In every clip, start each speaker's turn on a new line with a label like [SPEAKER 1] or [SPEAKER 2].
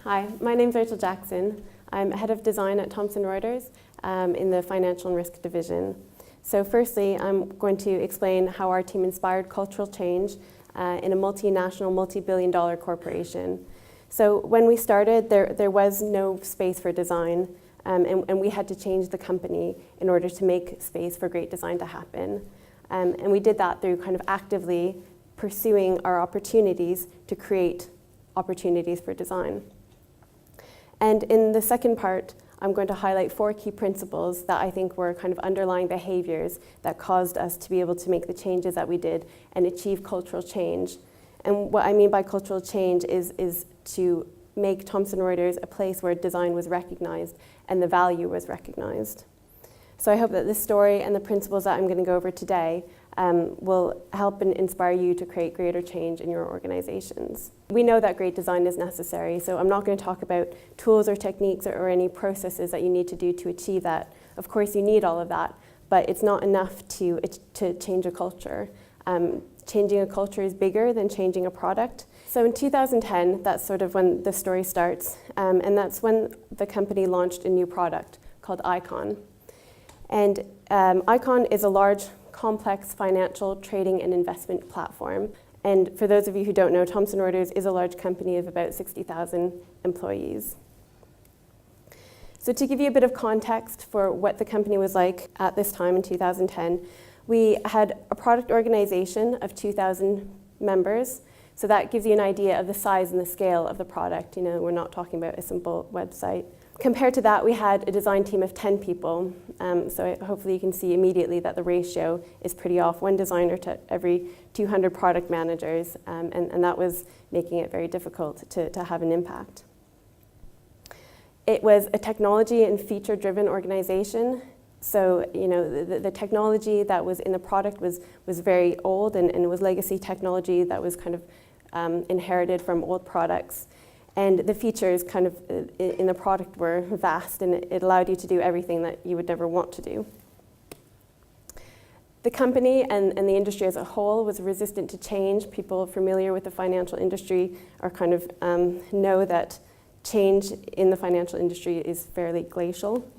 [SPEAKER 1] Hi, my name's Rachel Jackson. I'm head of design at Thomson Reuters in the financial and risk division. So firstly, I'm going to explain how our team inspired cultural change in a multinational, multi-billion-dollar corporation. So when we started, there was no space for design, and we had to change the company in order to make space for great design to happen. And we did that through kind of actively pursuing our opportunities to create opportunities for design. And in the second part, I'm going to highlight 4 key principles that I think were kind of underlying behaviors that caused us to be able to make the changes that we did and achieve cultural change. And what I mean by cultural change is to make Thomson Reuters a place where design was recognized and the value was recognized. So I hope that this story and the principles that I'm going to go over today will help and inspire you to create greater change in your organizations. We know that great design is necessary, so I'm not going to talk about tools or techniques or any processes that you need to do to achieve that. Of course, you need all of that, but it's not enough to change a culture. Changing a culture is bigger than changing a product. So in 2010, that's sort of when the story starts, and that's when the company launched a new product called Icon. And Icon is a large, complex financial trading and investment platform. And for those of you who don't know, Thomson Reuters is a large company of about 60,000 employees. So to give you a bit of context for what the company was like at this time in 2010, we had a product organization of 2,000 members. So that gives you an idea of the size and the scale of the product. You know, we're not talking about a simple website. Compared to that, we had a design team of 10 people. So hopefully you can see immediately that the ratio is pretty off, 1 designer to every 200 product managers, and that was making it very difficult to have an impact. It was a technology and feature-driven organization. So you know, the technology that was in the product was very old, and it was legacy technology that was kind of inherited from old products. And the features kind of in the product were vast, and it allowed you to do everything that you would never want to do. The company and the industry as a whole was resistant to change. People familiar with the financial industry are kind of know that change in the financial industry is fairly glacial.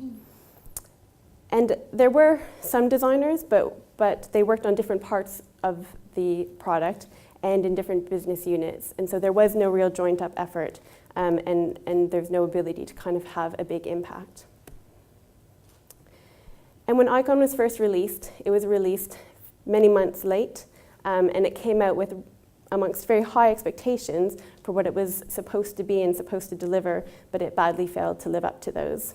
[SPEAKER 1] And there were some designers, but they worked on different parts of the product and in different business units. And so there was no real joined up effort, and there's no ability to kind of have a big impact. And when Icon was first released, it was released many months late, and it came out with amongst very high expectations for what it was supposed to be and supposed to deliver, but it badly failed to live up to those.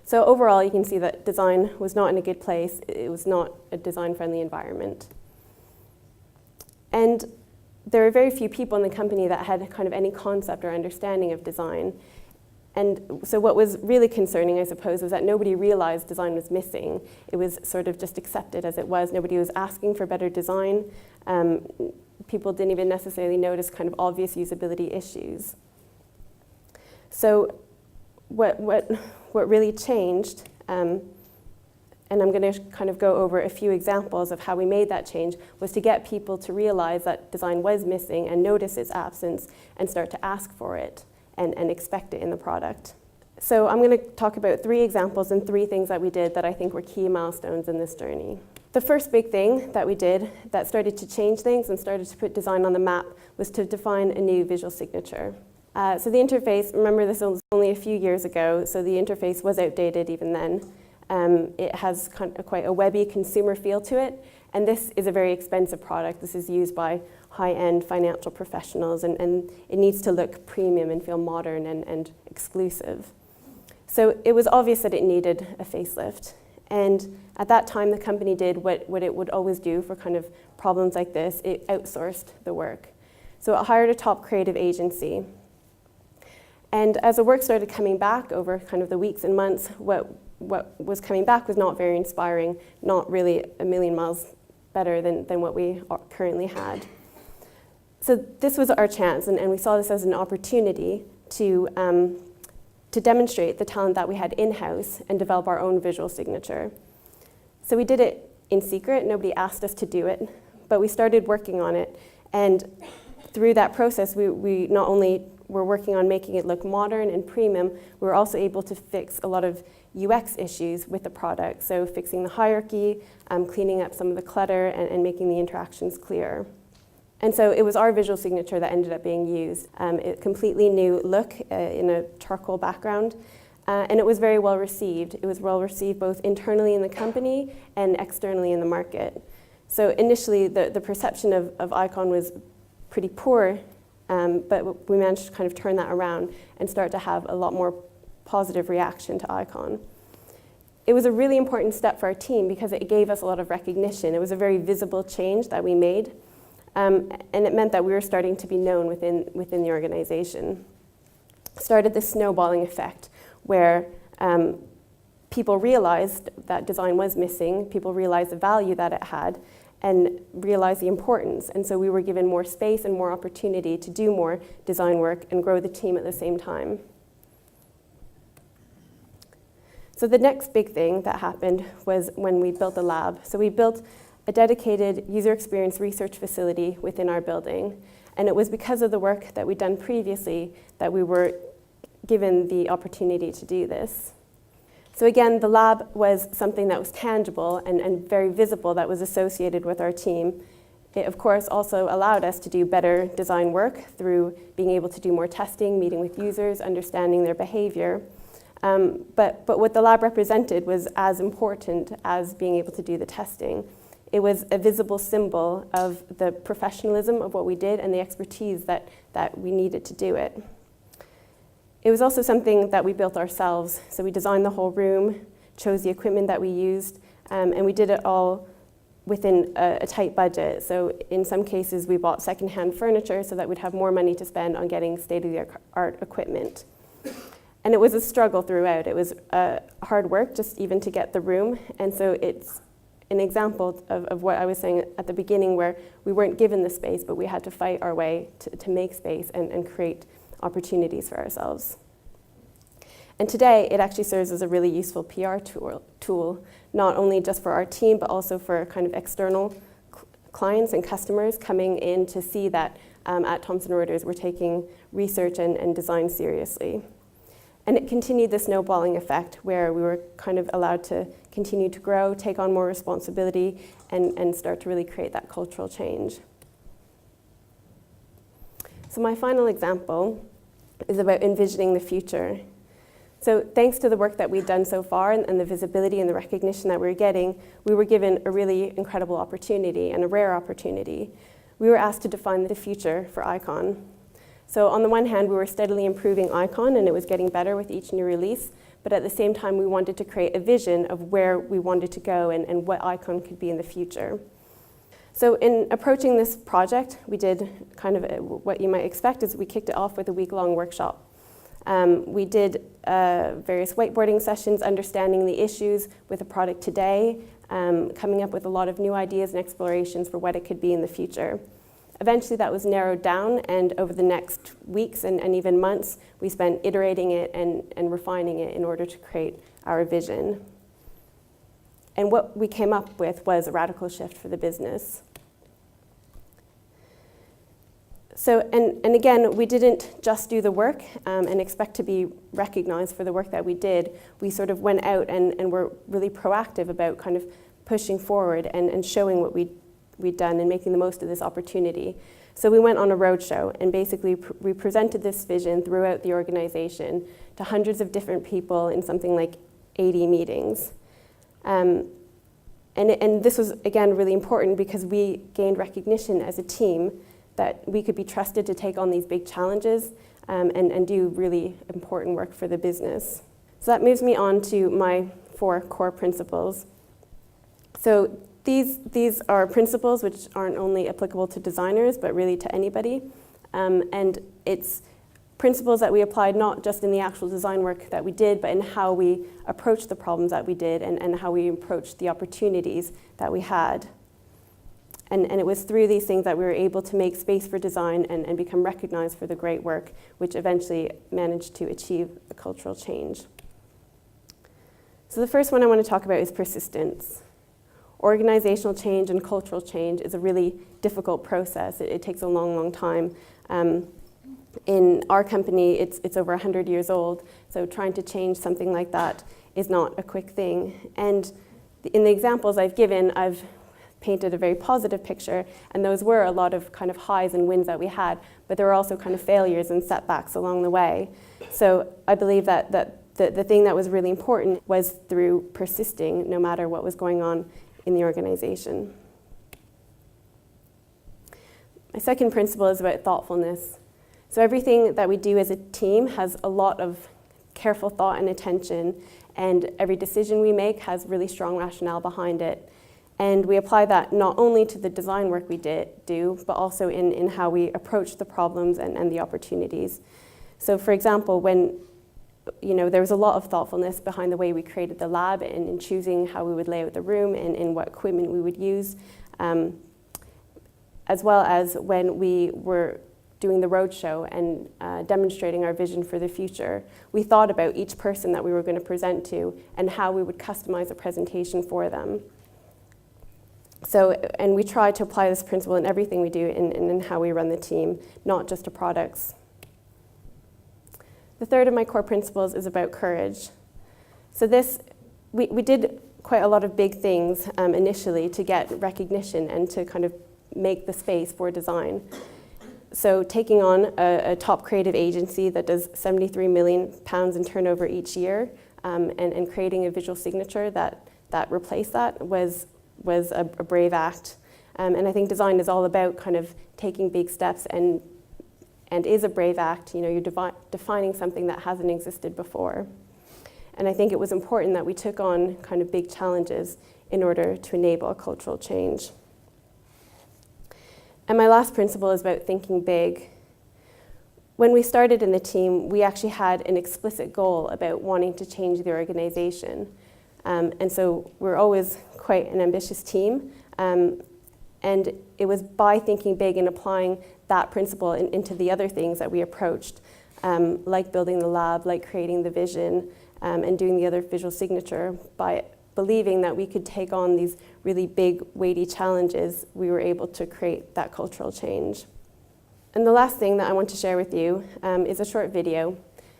[SPEAKER 1] So overall, you can see that design was not in a good place. It was not a design-friendly environment. And there were very few people in the company that had kind of any concept or understanding of design. And so what was really concerning, I suppose, was that nobody realized design was missing. It was sort of just accepted as it was. Nobody was asking for better design. People didn't even necessarily notice kind of obvious usability issues. So what really changed, and I'm going to kind of go over a few examples of how we made that change, was to get people to realize that design was missing and notice its absence and start to ask for it and expect it in the product. So I'm going to talk about 3 examples and 3 things that we did that I think were key milestones in this journey. The first big thing that we did that started to change things and started to put design on the map was to define a new visual signature. So the interface, remember this was only a few years ago, so the interface was outdated even then. It has quite a webby consumer feel to it, and this is a very expensive product. This is used by high-end financial professionals, and it needs to look premium and feel modern and exclusive. So it was obvious that it needed a facelift, and at that time the company did what it would always do for kind of problems like this. It outsourced the work. So it hired a top creative agency. And as the work started coming back over kind of the weeks and months, what was coming back was not very inspiring, not really a million miles better than what we currently had. So this was our chance, and we saw this as an opportunity to demonstrate the talent that we had in-house and develop our own visual signature. So we did it in secret. Nobody asked us to do it, but we started working on it. And through that process, we not only were working on making it look modern and premium, we were also able to fix a lot of UX issues with the product. So fixing the hierarchy, cleaning up some of the clutter, and making the interactions clearer. And so it was our visual signature that ended up being used. A completely new look in a charcoal background. And it was very well received. It was well received both internally in the company and externally in the market. So initially, the perception of Icon was pretty poor, but we managed to kind of turn that around and start to have a lot more positive reaction to Icon. It was a really important step for our team because it gave us a lot of recognition. It was a very visible change that we made. And it meant that we were starting to be known within the organization. Started this snowballing effect where people realized that design was missing, people realized the value that it had, and realized the importance. And so we were given more space and more opportunity to do more design work and grow the team at the same time. So the next big thing that happened was when we built the lab. So we built a dedicated user experience research facility within our building. And it was because of the work that we'd done previously that we were given the opportunity to do this. So again, the lab was something that was tangible and very visible that was associated with our team. It, of course, also allowed us to do better design work through being able to do more testing, meeting with users, understanding their behavior. But what the lab represented was as important as being able to do the testing. It was a visible symbol of the professionalism of what we did and the expertise that we needed to do it. It was also something that we built ourselves. So we designed the whole room, chose the equipment that we used, and we did it all within a tight budget. So in some cases, we bought secondhand furniture so that we'd have more money to spend on getting state-of-the-art equipment. And it was a struggle throughout. It was hard work just even to get the room. And so it's an example of what I was saying at the beginning, where we weren't given the space, but we had to fight our way to make space and create opportunities for ourselves. And today, it actually serves as a really useful PR tool, not only just for our team, but also for kind of external clients and customers coming in to see that at Thomson Reuters we're taking research and design seriously. And it continued the snowballing effect where we were kind of allowed to continue to grow, take on more responsibility, and start to really create that cultural change. So my final example is about envisioning the future. So thanks to the work that we've done so far and the visibility and the recognition that we were getting, we were given a really incredible opportunity and a rare opportunity. We were asked to define the future for Icon. So on the one hand, we were steadily improving Icon, and it was getting better with each new release. But at the same time, we wanted to create a vision of where we wanted to go and what Icon could be in the future. So in approaching this project, we did kind of what you might expect is we kicked it off with a week-long workshop. We did various whiteboarding sessions, understanding the issues with the product today, coming up with a lot of new ideas and explorations for what it could be in the future. Eventually that was narrowed down, and over the next weeks and even months, we spent iterating it and refining it in order to create our vision. And what we came up with was a radical shift for the business. So, and again, we didn't just do the work and expect to be recognized for the work that we did. We sort of went out and were really proactive about kind of pushing forward and showing what we'd done and making the most of this opportunity. So we went on a roadshow, and basically we presented this vision throughout the organization to hundreds of different people in something like 80 meetings. And this was, again, really important because we gained recognition as a team that we could be trusted to take on these big challenges and do really important work for the business. So that moves me on to my 4 core principles. So these are principles which aren't only applicable to designers, but really to anybody. And it's principles that we applied not just in the actual design work that we did, but in how we approached the problems that we did and how we approached the opportunities that we had. And it was through these things that we were able to make space for design and become recognized for the great work, which eventually managed to achieve a cultural change. So the first one I want to talk about is persistence. Organizational change and cultural change is a really difficult process. It takes a long, long time. In our company, it's over 100 years old, so trying to change something like that is not a quick thing. And in the examples I've given, I've painted a very positive picture, and those were a lot of kind of highs and wins that we had, but there were also kind of failures and setbacks along the way. So I believe that the thing that was really important was through persisting no matter what was going on in the organization. My second principle is about thoughtfulness. So everything that we do as a team has a lot of careful thought and attention, and every decision we make has really strong rationale behind it. And we apply that not only to the design work we do, but also in how we approach the problems and the opportunities. So for example, when there was a lot of thoughtfulness behind the way we created the lab and in choosing how we would lay out the room and what equipment we would use, as well as when we were doing the roadshow and demonstrating our vision for the future. We thought about each person that we were going to present to and how we would customize a presentation for them. So, and we try to apply this principle in everything we do in how we run the team, not just to products. The third of my core principles is about courage. So we did quite a lot of big things initially to get recognition and to kind of make the space for design. So taking on a top creative agency that does £73 million in turnover each year and creating a visual signature that replaced that was a brave act. And I think design is all about kind of taking big steps and is a brave act. You're defining something that hasn't existed before. And I think it was important that we took on kind of big challenges in order to enable a cultural change. And my last principle is about thinking big. When we started in the team, we actually had an explicit goal about wanting to change the organization. And so we're always quite an ambitious team. And it was by thinking big and applying that principle into the other things that we approached, like building the lab, like creating the vision, and doing the other visual signature, by believing that we could take on these really big, weighty challenges, we were able to create that cultural change. And the last thing that I want to share with you is a short video.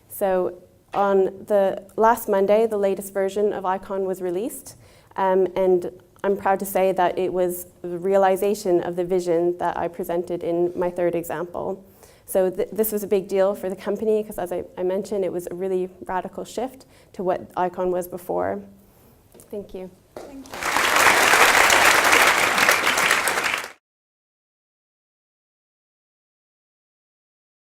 [SPEAKER 1] So on the last Monday, the latest version of Icon was released, and I'm proud to say that it was the realization of the vision that I presented in my third example. So this was a big deal for the company because, as I mentioned, it was a really radical shift to what Icon was before. Thank you.
[SPEAKER 2] Thank you.